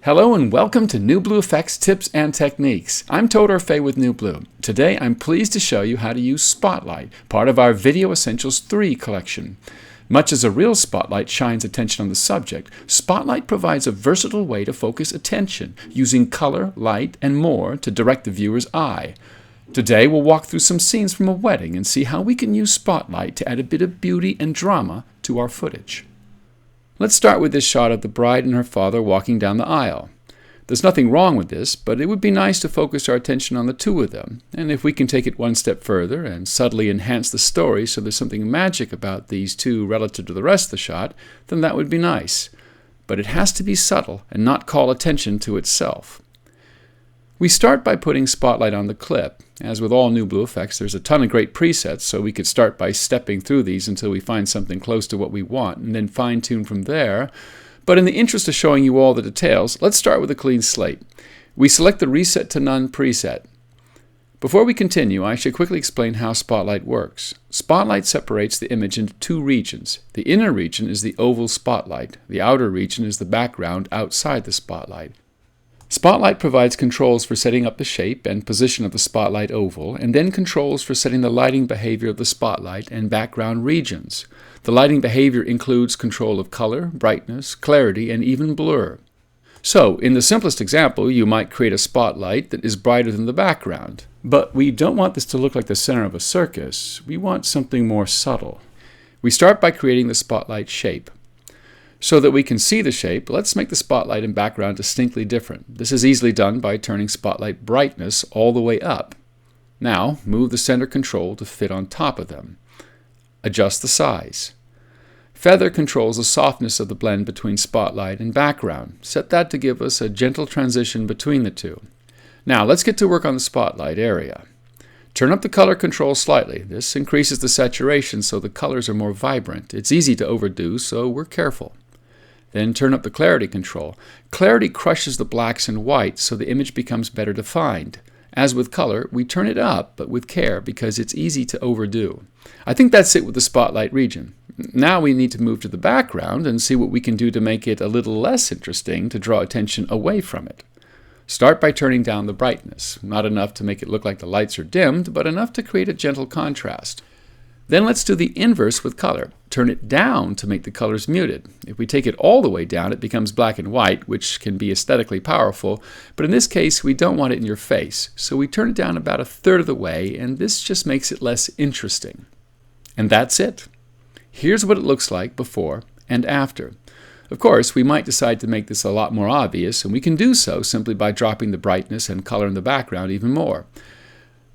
Hello and welcome to NewBlueFX Tips and Techniques. I'm Todor Fay with NewBlue. Today I'm pleased to show you how to use Spotlight, part of our Video Essentials 3 collection. Much as a real spotlight shines attention on the subject, Spotlight provides a versatile way to focus attention, using color, light, and more to direct the viewer's eye. Today we'll walk through some scenes from a wedding and see how we can use Spotlight to add a bit of beauty and drama to our footage. Let's start with this shot of the bride and her father walking down the aisle. There's nothing wrong with this, but it would be nice to focus our attention on the two of them, and if we can take it one step further and subtly enhance the story so there's something magic about these two relative to the rest of the shot, then that would be nice. But it has to be subtle and not call attention to itself. We start by putting Spotlight on the clip. As with all NewBlueFX, there's a ton of great presets, so we could start by stepping through these until we find something close to what we want, and then fine-tune from there. But in the interest of showing you all the details, let's start with a clean slate. We select the Reset to None preset. Before we continue, I should quickly explain how Spotlight works. Spotlight separates the image into two regions. The inner region is the oval spotlight. The outer region is the background outside the spotlight. Spotlight provides controls for setting up the shape and position of the spotlight oval, and then controls for setting the lighting behavior of the spotlight and background regions. The lighting behavior includes control of color, brightness, clarity, and even blur. So, in the simplest example, you might create a spotlight that is brighter than the background. But we don't want this to look like the center of a circus. We want something more subtle. We start by creating the spotlight shape. So that we can see the shape, let's make the spotlight and background distinctly different. This is easily done by turning spotlight brightness all the way up. Now, move the center control to fit on top of them. Adjust the size. Feather controls the softness of the blend between spotlight and background. Set that to give us a gentle transition between the two. Now, let's get to work on the spotlight area. Turn up the color control slightly. This increases the saturation so the colors are more vibrant. It's easy to overdo, so we're careful. Then turn up the clarity control. Clarity crushes the blacks and whites so the image becomes better defined. As with color, we turn it up, but with care because it's easy to overdo. I think that's it with the spotlight region. Now we need to move to the background and see what we can do to make it a little less interesting to draw attention away from it. Start by turning down the brightness. Not enough to make it look like the lights are dimmed, but enough to create a gentle contrast. Then let's do the inverse with color. Turn it down to make the colors muted. If we take it all the way down, it becomes black and white, which can be aesthetically powerful, but in this case, we don't want it in your face. So we turn it down about a third of the way, and this just makes it less interesting. And that's it. Here's what it looks like before and after. Of course, we might decide to make this a lot more obvious, and we can do so simply by dropping the brightness and color in the background even more.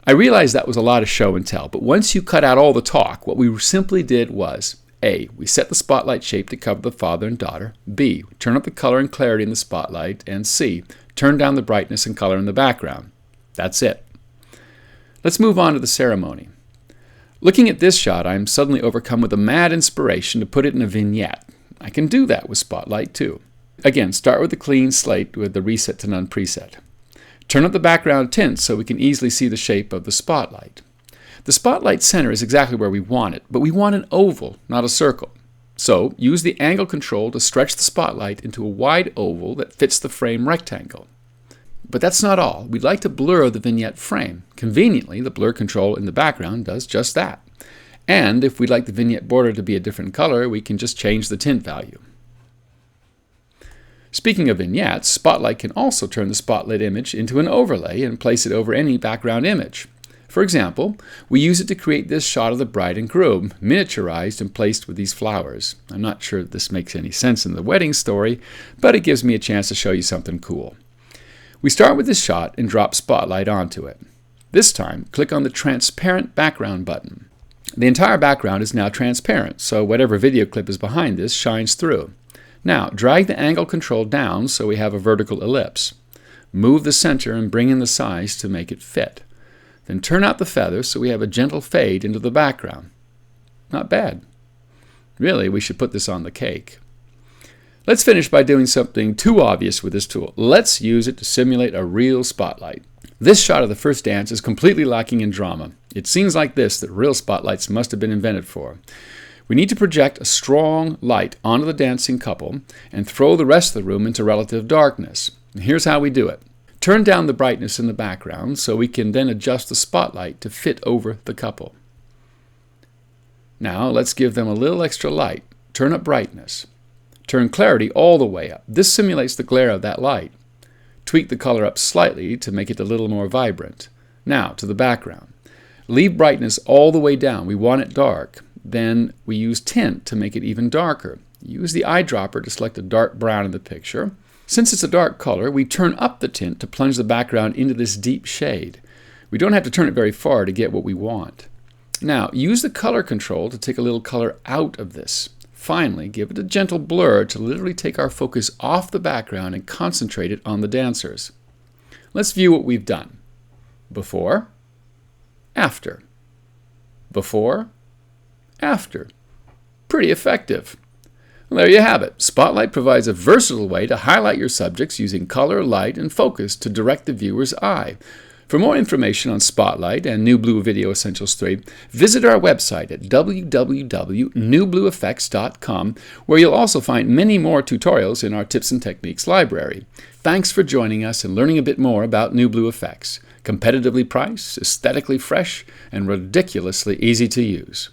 I realize that was a lot of show and tell, but once you cut out all the talk, what we simply did was A. We set the spotlight shape to cover the father and daughter. B. Turn up the color and clarity in the spotlight. And C. Turn down the brightness and color in the background. That's it. Let's move on to the ceremony. Looking at this shot, I'm suddenly overcome with a mad inspiration to put it in a vignette. I can do that with Spotlight too. Again, start with a clean slate with the Reset to None preset. Turn up the background tint so we can easily see the shape of the spotlight. The spotlight center is exactly where we want it, but we want an oval, not a circle. So use the angle control to stretch the spotlight into a wide oval that fits the frame rectangle. But that's not all. We'd like to blur the vignette frame. Conveniently, the blur control in the background does just that. And if we'd like the vignette border to be a different color, we can just change the tint value. Speaking of vignettes, Spotlight can also turn the spotlight image into an overlay and place it over any background image. For example, we use it to create this shot of the bride and groom, miniaturized and placed with these flowers. I'm not sure this makes any sense in the wedding story, but it gives me a chance to show you something cool. We start with this shot and drop Spotlight onto it. This time, click on the Transparent Background button. The entire background is now transparent, so whatever video clip is behind this shines through. Now, drag the angle control down so we have a vertical ellipse. Move the center and bring in the size to make it fit. Then turn out the feather so we have a gentle fade into the background. Not bad. Really, we should put this on the cake. Let's finish by doing something too obvious with this tool. Let's use it to simulate a real spotlight. This shot of the first dance is completely lacking in drama. It's scenes like this that real spotlights must have been invented for. We need to project a strong light onto the dancing couple and throw the rest of the room into relative darkness. Here's how we do it. Turn down the brightness in the background so we can then adjust the spotlight to fit over the couple. Now let's give them a little extra light. Turn up brightness. Turn clarity all the way up. This simulates the glare of that light. Tweak the color up slightly to make it a little more vibrant. Now to the background. Leave brightness all the way down. We want it dark. Then we use tint to make it even darker. Use the eyedropper to select a dark brown in the picture. Since it's a dark color, we turn up the tint to plunge the background into this deep shade. We don't have to turn it very far to get what we want. Now, use the color control to take a little color out of this. Finally, give it a gentle blur to literally take our focus off the background and concentrate it on the dancers. Let's view what we've done. Before, after. Before, after. Pretty effective. Well, there you have it. Spotlight provides a versatile way to highlight your subjects using color, light, and focus to direct the viewer's eye. For more information on Spotlight and NewBlue Video Essentials 3, visit our website at www.newbluefx.com, where you'll also find many more tutorials in our Tips and Techniques library. Thanks for joining us and learning a bit more about NewBlueFX. Competitively priced, aesthetically fresh, and ridiculously easy to use.